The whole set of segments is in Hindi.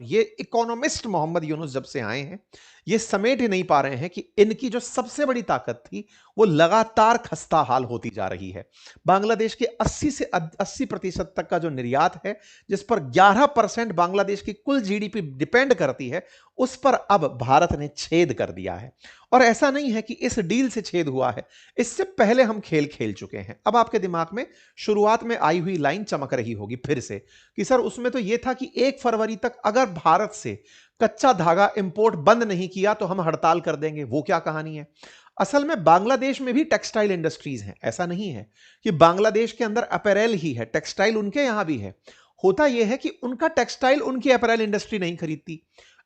ये इकोनॉमिस्ट मोहम्मद यूनुस जब से आए हैं, ये समेट ही नहीं पा रहे हैं कि इनकी जो सबसे बड़ी ताकत थी, वो लगातार खस्ता हाल होती जा रही है। बांग्लादेश के 80% तक का जो निर्यात है, जिस पर 11% बांग्लादेश की कुल जीडीपी डिपेंड करती है, उस पर अब भारत ने छेद कर दिया है। और ऐसा नहीं है कि इस डील से छेद हुआ है, इससे पहले हम खेल खेल चुके हैं। अब आपके दिमाग में शुरुआत में आई हुई लाइन चमक रही होगी फिर से कि सर उसमें तो यह था कि 1 फरवरी तक अगर भारत से कच्चा धागा इंपोर्ट बंद नहीं किया तो हम हड़ताल कर देंगे। वो क्या कहानी है? असल में बांग्लादेश में भी टेक्सटाइल इंडस्ट्रीज हैं। ऐसा नहीं है कि बांग्लादेश के अंदर अपैरेल ही है, टेक्सटाइल उनके यहां भी है। होता यह है कि उनका टेक्सटाइल उनकी अपैरेल इंडस्ट्री नहीं खरीदती।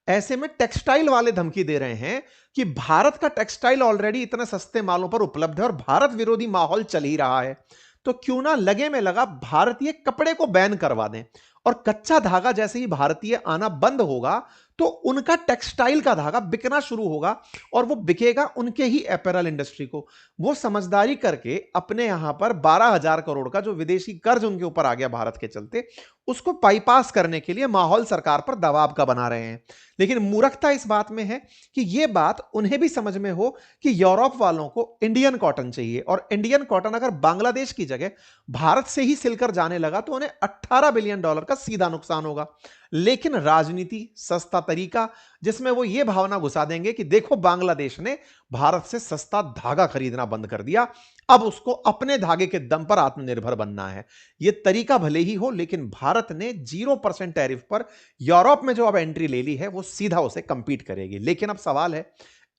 ऐसे में टेक्सटाइल वाले धमकी दे रहे हैं कि भारत का टेक्सटाइल ऑलरेडी इतने सस्ते मालों पर उपलब्ध है और भारत विरोधी माहौल चल ही रहा है, तो क्यों ना लगे में लगा भारतीय कपड़े को बैन करवा दें। और कच्चा धागा जैसे ही भारतीय आना बंद होगा तो उनका टेक्सटाइल का धागा बिकना शुरू होगा और वो बिकेगा उनके ही अपैरल इंडस्ट्री को। वो समझदारी करके अपने यहां पर 12,000 करोड़ का जो विदेशी कर्ज उनके ऊपर आ गया भारत के चलते, उसको बाईपास करने के लिए माहौल सरकार पर दबाव का बना रहे हैं। लेकिन मूर्खता इस बात में है कि यह बात उन्हें भी समझ में हो कि यूरोप वालों को इंडियन कॉटन चाहिए, और इंडियन कॉटन अगर बांग्लादेश की जगह भारत से ही सिलकर जाने लगा तो उन्हें $18 बिलियन का सीधा नुकसान होगा। लेकिन राजनीति, सस्ता तरीका, जिसमें वो ये भावना घुसा देंगे कि देखो बांग्लादेश ने भारत से सस्ता धागा खरीदना बंद कर दिया, अब उसको अपने धागे के दम पर आत्मनिर्भर बनना है। यह तरीका भले ही हो, लेकिन भारत ने 0% टैरिफ पर यूरोप में जो अब एंट्री ले ली है वो सीधा उसे कंपीट करेगी। लेकिन अब सवाल है,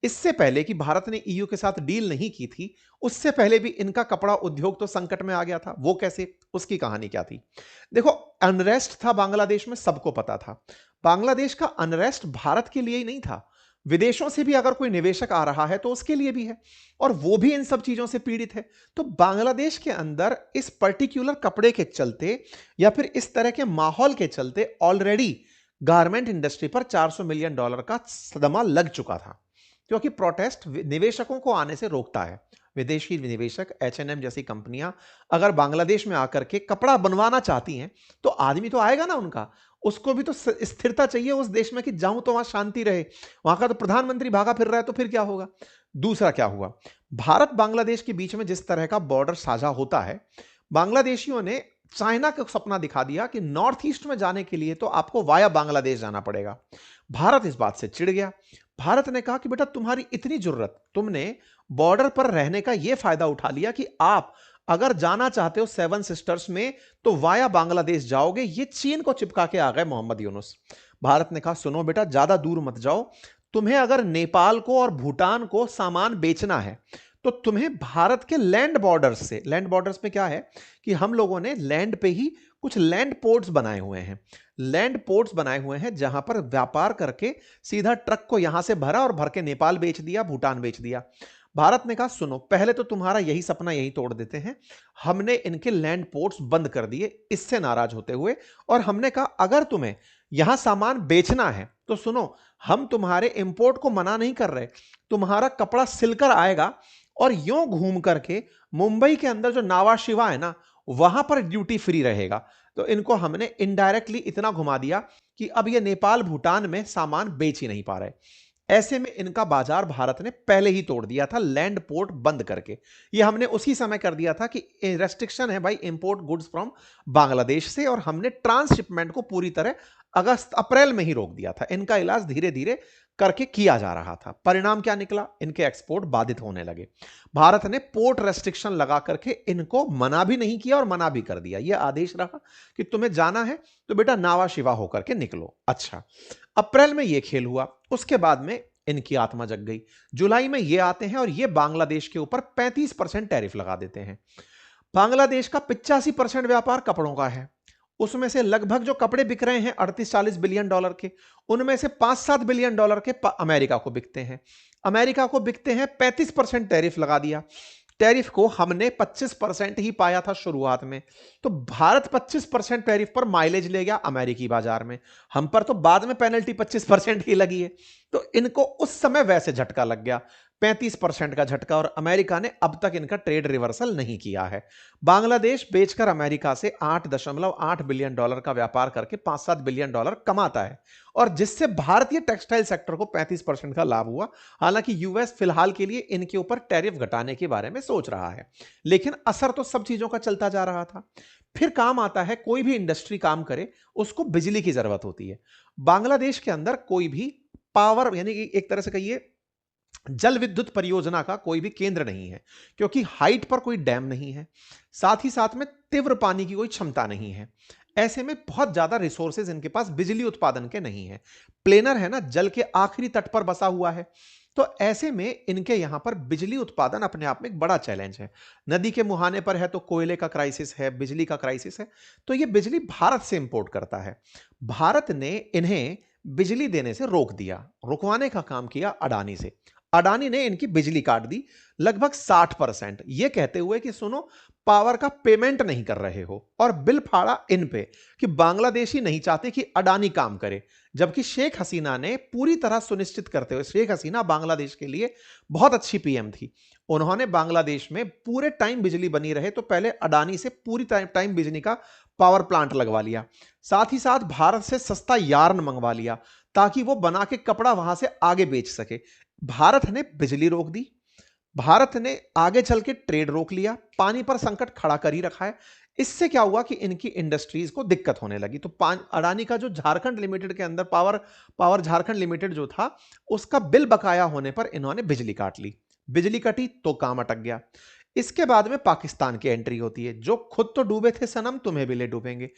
इससे पहले कि भारत ने ईयू के साथ डील नहीं की थी, उससे पहले भी इनका कपड़ा उद्योग तो संकट में आ गया था। वो कैसे? उसकी कहानी क्या थी? देखो, अनरेस्ट था बांग्लादेश में, सबको पता था। बांग्लादेश का अनरेस्ट भारत के लिए ही नहीं था, विदेशों से भी अगर कोई निवेशक आ रहा है तो उसके लिए भी है, और वो भी इन सब चीजों से पीड़ित है। तो बांग्लादेश के अंदर इस पर्टिकुलर कपड़े के चलते या फिर इस तरह के माहौल के चलते ऑलरेडी गारमेंट इंडस्ट्री पर $400 मिलियन का सदमा लग चुका था, क्योंकि प्रोटेस्ट निवेशकों को आने से रोकता है। विदेशी निवेशक, H&M जैसी कंपनियां अगर बांग्लादेश में आकर के कपड़ा बनवाना चाहती हैं तो आदमी तो आएगा ना उनका, उसको भी तो स्थिरता चाहिए उस देश में कि जाऊं तो वहां शांति रहे। वहां का तो प्रधानमंत्री भागा फिर रहा है, तो फिर क्या होगा? दूसरा क्या हुआ, भारत बांग्लादेश के बीच में जिस तरह का बॉर्डर साझा होता है, बांग्लादेशियों ने चाइना का सपना दिखा दिया कि नॉर्थ ईस्ट में जाने के लिए तो आपको वाया बांग्लादेश जाना पड़ेगा। भारत इस बात से चिढ़ गया। भारत ने कहा कि बेटा तुम्हारी इतनी जरूरत, तुमने बॉर्डर पर रहने का यह फायदा उठा लिया कि आप अगर जाना चाहते हो सेवन सिस्टर्स में तो वाया बांग्लादेश जाओगे। ये चीन को चिपका के आ गए मोहम्मद यूनुस। भारत ने कहा सुनो बेटा, ज्यादा दूर मत जाओ, तुम्हें अगर नेपाल को और भूटान को सामान बेचना है तो तुम्हें भारत के लैंड बॉर्डर्स से, लैंड बॉर्डर्स में क्या है कि हम लोगों ने लैंड पे ही कुछ लैंड पोर्ट्स बनाए हुए हैं, लैंड पोर्ट्स बनाए हुए हैं जहां पर व्यापार करके सीधा ट्रक को यहां से भरा और भर के नेपाल बेच दिया, भूटान बेच दिया। भारत ने कहा सुनो, पहले तो तुम्हारा यही सपना यही तोड़ देते हैं। हमने इनके लैंड पोर्ट्स बंद कर दिए इससे नाराज होते हुए, और हमने कहा अगर तुम्हें यहां सामान बेचना है तो सुनो, हम तुम्हारे इंपोर्ट को मना नहीं कर रहे, तुम्हारा कपड़ा सिलकर आएगा और यूं घूम करके मुंबई के अंदर जो नावा शिवा है ना, वहां पर ड्यूटी फ्री रहेगा। तो इनको हमने इनडायरेक्टली इतना घुमा दिया कि अब ये नेपाल भूटान में सामान बेच ही नहीं पा रहे। ऐसे में इनका बाजार भारत ने पहले ही तोड़ दिया था लैंड पोर्ट बंद करके। ये हमने उसी समय कर दिया था कि रेस्ट्रिक्शन है भाई इंपोर्ट गुड्स फ्रॉम बांग्लादेश से, और हमने ट्रांसशिपमेंट को पूरी तरह अगस्त अप्रैल में ही रोक दिया था। इनका इलाज धीरे धीरे करके किया जा रहा था। परिणाम क्या निकला? इनके एक्सपोर्ट बाधित होने लगे। भारत ने पोर्ट रेस्ट्रिक्शन लगा करके इनको मना भी नहीं किया और मना भी कर दिया। यह आदेश रहा कि तुम्हें जाना है तो बेटा नावा शिवा होकर के निकलो। अच्छा, अप्रैल में यह खेल हुआ, उसके बाद में इनकी आत्मा जग गई। जुलाई में ये आते हैं और ये बांग्लादेश के ऊपर 35% टैरिफ लगा देते हैं। बांग्लादेश का 85% व्यापार कपड़ों का है, उसमें से लगभग जो कपड़े बिक रहे हैं 38-40 बिलियन डॉलर के, उनमें से 5-7 बिलियन डॉलर के अमेरिका को बिकते हैं। अमेरिका को बिकते हैं, 35% टैरिफ लगा दिया। टैरिफ को हमने 25% ही पाया था शुरुआत में, तो भारत 25% टैरिफ पर माइलेज ले गया अमेरिकी बाजार में, हम पर तो बाद में पेनल्टी 25% ही लगी है। तो इनको उस समय वैसे झटका लग गया, 35% का झटका, और अमेरिका ने अब तक इनका ट्रेड रिवर्सल नहीं किया है। बांग्लादेश बेचकर अमेरिका से $8.8 बिलियन का व्यापार करके $5-7 बिलियन कमाता है, और जिससे भारतीय टेक्सटाइल सेक्टर को 35% का लाभ हुआ। हालांकि यूएस फिलहाल के लिए इनके ऊपर टैरिफ घटाने के बारे में सोच रहा है, लेकिन असर तो सब चीजों का चलता जा रहा था। फिर काम आता है, कोई भी इंडस्ट्री काम करे उसको बिजली की जरूरत होती है। बांग्लादेश के अंदर कोई भी पावर, यानी कि एक तरह से कहिए जल विद्युत परियोजना का कोई भी केंद्र नहीं है, क्योंकि हाइट पर कोई डैम नहीं है, साथ ही साथ में तीव्र पानी की कोई क्षमता नहीं है। ऐसे में बहुत ज्यादा रिसोर्सेज इनके पास बिजली उत्पादन के नहीं है। प्लेनर है ना, जल के आखिरी तट पर बसा हुआ है, तो ऐसे में इनके यहां पर बिजली उत्पादन अपने आप में एक बड़ा चैलेंज है। नदी के मुहाने पर है तो कोयले का क्राइसिस है, बिजली का क्राइसिस है, तो ये बिजली भारत से इंपोर्ट करता है। भारत ने इन्हें बिजली देने से रोक दिया, रुकवाने का काम किया अडानी से। अडानी ने इनकी बिजली काट दी लगभग 60%, यह कहते हुए कि सुनो, पावर का पेमेंट नहीं कर रहे हो, और बिल फाड़ा इन पे कि बांग्लादेशी नहीं चाहते कि अडानी काम करे। जबकि शेख हसीना ने पूरी तरह सुनिश्चित करते हुए, शेख हसीना बांग्लादेश के लिए बहुत अच्छी पीएम थी, उन्होंने बांग्लादेश में पूरे टाइम बिजली बनी रहे तो पहले अडानी से पूरी टाइम बिजली का पावर प्लांट लगवा लिया, साथ ही साथ भारत से सस्ता यार्न मंगवा लिया ताकि वो बना के कपड़ा वहां से आगे बेच सके। भारत ने बिजली रोक दी, भारत ने आगे चल के ट्रेड रोक लिया, पानी पर संकट खड़ा कर ही रखा है। इससे क्या हुआ कि इनकी इंडस्ट्रीज को दिक्कत होने लगी। तो अडानी का जो झारखंड लिमिटेड के अंदर पावर झारखंड लिमिटेड जो था, उसका बिल बकाया होने पर इन्होंने बिजली काट ली। बिजली कटी तो काम अटक गया। इसके बाद में पाकिस्तान की एंट्री होती है, जो खुद तो डूबे थे सनम, तुम्हें भी ले डूबेंगे।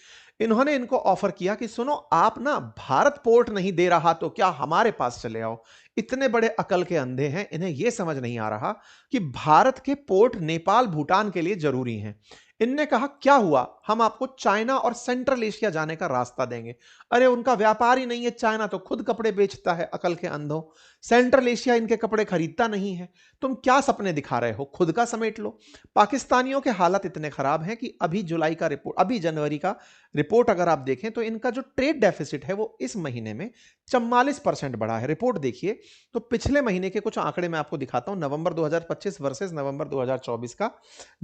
इन्होंने इनको ऑफर किया कि सुनो, आप ना भारत पोर्ट नहीं दे रहा तो क्या हमारे पास चले आओ। इतने बड़े अकल के अंधे हैं, इन्हें यह समझ नहीं आ रहा कि भारत के पोर्ट नेपाल भूटान के लिए जरूरी हैं। इनने कहा क्या हुआ, हम आपको चाइना और सेंट्रल एशिया जाने का रास्ता देंगे। अरे उनका व्यापार ही नहीं है, चाइना तो खुद कपड़े बेचता है, अकल के अंधों। सेंट्रल एशिया इनके कपड़े खरीदता नहीं है, तुम क्या सपने दिखा रहे हो, खुद का समेट लो। पाकिस्तानियों के हालत इतने खराब हैं कि अभी जनवरी का रिपोर्ट अगर आप देखें तो इनका जो ट्रेड डेफिसिट है वो इस महीने में 44% बढ़ा है। रिपोर्ट देखिए तो पिछले महीने के कुछ आंकड़े मैं आपको दिखाता हूं, नवंबर 2025 वर्सेस नवंबर 2024 का,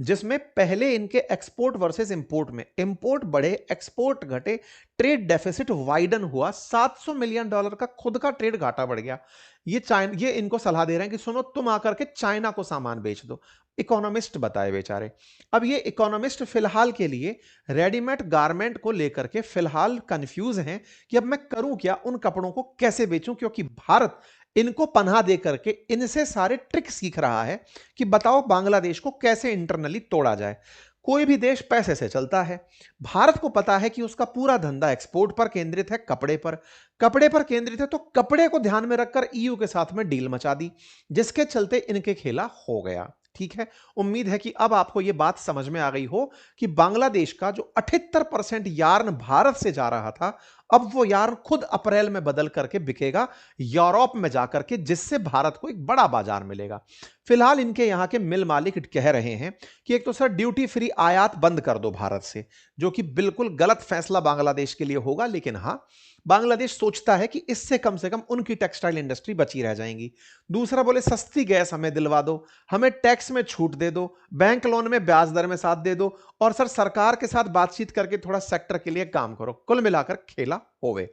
जिसमें पहले इनके एक्सपोर्ट वर्सेस इंपोर्ट में इंपोर्ट बढ़े, एक्सपोर्ट घटे, ट्रेड डेफिसिट वाइडन हुआ, $700 मिलियन का खुद का ट्रेड घाटा बढ़ गया। ये इनको सलाह दे रहे हैं कि सुनो, तुम आकर के चाइना को सामान बेच दो। इकोनॉमिस्ट बताए बेचारे। अब ये इकोनॉमिस्ट फिलहाल के लिए रेडीमेड गारमेंट को लेकर के फिलहाल कंफ्यूज हैं कि अब मैं करूं क्या, उन कपड़ों को कैसे बेचूं, क्योंकि भारत इनको पनाह दे करके इनसे सारे ट्रिक सीख रहा है कि बताओ बांग्लादेश को कैसे इंटरनली तोड़ा जाए। कोई भी देश पैसे से चलता है, भारत को पता है कि उसका पूरा धंधा एक्सपोर्ट पर केंद्रित है, कपड़े पर केंद्रित है, तो कपड़े को ध्यान में रखकर ईयू के साथ में डील मचा दी, जिसके चलते इनके खेला हो गया। ठीक है, उम्मीद है कि अब आपको यह बात समझ में आ गई हो कि बांग्लादेश का जो 78% यार्न भारत से जा रहा था, अब वो यार्न खुद अप्रैल में बदल करके बिकेगा यूरोप में जाकर के, जिससे भारत को एक बड़ा बाजार मिलेगा। फिलहाल इनके यहां के मिल मालिक कह रहे हैं कि एक तो सर ड्यूटी फ्री आयात बंद कर दो भारत से, जो कि बिल्कुल गलत फैसला बांग्लादेश के लिए होगा, लेकिन हां, बांग्लादेश सोचता है कि इससे कम से कम उनकी टेक्सटाइल इंडस्ट्री बची रह जाएगी। दूसरा बोले सस्ती गैस हमें दिलवा दो, हमें टैक्स में छूट दे दो, बैंक लोन में ब्याज दर में साथ दे दो, और सर सरकार के साथ बातचीत करके थोड़ा सेक्टर के लिए काम करो। कुल मिलाकर खेला होवे।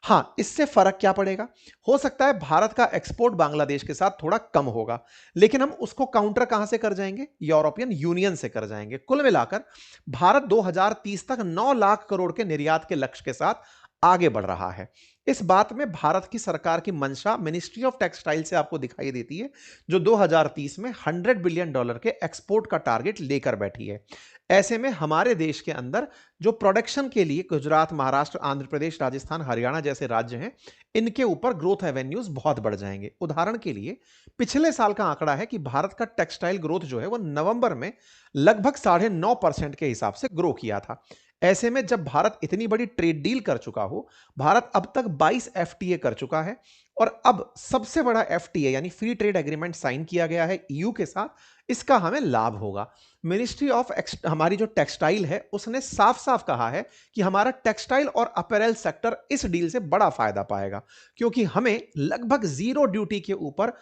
हां, इससे फर्क क्या पड़ेगा, हो सकता है भारत का एक्सपोर्ट बांग्लादेश के साथ थोड़ा कम होगा, लेकिन हम उसको काउंटर कहां से कर जाएंगे, यूरोपियन यूनियन से कर जाएंगे। कुल मिलाकर भारत 2030 तक 9 लाख करोड़ के निर्यात के लक्ष्य के साथ आगे बढ़ रहा है। इस बात में भारत की सरकार की मंशा मिनिस्ट्री ऑफ टेक्सटाइल से आपको दिखाई देती है, जो 2030 में $100 बिलियन के एक्सपोर्ट का टारगेट लेकर बैठी है। ऐसे में हमारे देश के अंदर जो प्रोडक्शन के लिए गुजरात, महाराष्ट्र, आंध्र प्रदेश, राजस्थान, हरियाणा जैसे राज्य हैं, इनके ऊपर ग्रोथ एवेन्यूज बहुत बढ़ जाएंगे। उदाहरण के लिए पिछले साल का आंकड़ा है कि भारत का टेक्सटाइल ग्रोथ जो है वो नवंबर में लगभग 9.5% के हिसाब से ग्रो किया था। ऐसे में जब भारत इतनी बड़ी ट्रेड डील कर चुका हो, भारत अब तक 22 एफटीए कर चुका है और अब सबसे बड़ा एफटीए यानी फ्री ट्रेड एग्रीमेंट साइन किया गया है ईयू के साथ, इसका हमें लाभ होगा। मिनिस्ट्री ऑफ हमारी जो टेक्सटाइल है उसने साफ साफ कहा है कि हमारा टेक्सटाइल और अपैरल सेक्टर इस डील से बड़ा फायदा पाएगा, क्योंकि हमें लगभग जीरो ड्यूटी के ऊपर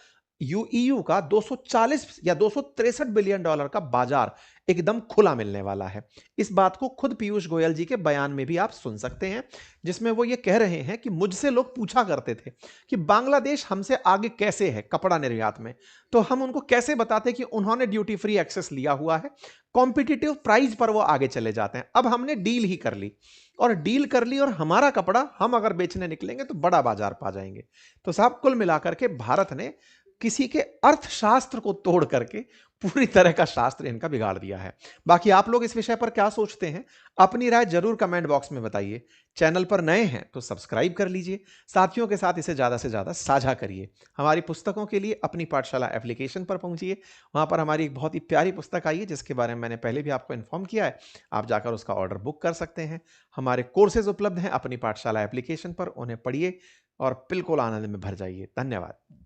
यूईयू का 240 या 263 बिलियन डॉलर का बाजार एकदम खुला मिलने वाला है। इस बात को खुद पीयूष गोयल जी के बयान में भी आप सुन सकते हैं, जिसमें वो ये कह रहे हैं कि मुझसे लोग पूछा करते थे कि बांग्लादेश हमसे आगे कैसे है कपड़ा निर्यात में, तो हम उनको कैसे बताते कि उन्होंने ड्यूटी फ्री एक्सेस लिया हुआ है, कॉम्पिटिटिव प्राइस पर वो आगे चले जाते हैं। अब हमने डील ही कर ली और हमारा कपड़ा हम अगर बेचने निकलेंगे तो बड़ा बाजार पा जाएंगे। तो साहब कुल मिलाकर के भारत ने किसी के अर्थशास्त्र को तोड़ करके पूरी तरह का शास्त्र इनका बिगाड़ दिया है। बाकी आप लोग इस विषय पर क्या सोचते हैं, अपनी राय जरूर कमेंट बॉक्स में बताइए। चैनल पर नए हैं तो सब्सक्राइब कर लीजिए, साथियों के साथ इसे ज्यादा से ज्यादा साझा करिए। हमारी पुस्तकों के लिए अपनी पाठशाला एप्लीकेशन पर पहुंचिए, वहां पर हमारी एक बहुत ही प्यारी पुस्तक आई है जिसके बारे में मैंने पहले भी आपको इन्फॉर्म किया है। आप जाकर उसका ऑर्डर बुक कर सकते हैं। हमारे कोर्सेज उपलब्ध हैं अपनी पाठशाला एप्लीकेशन पर, उन्हें पढ़िए और बिल्कुल आनंद में भर जाइए। धन्यवाद।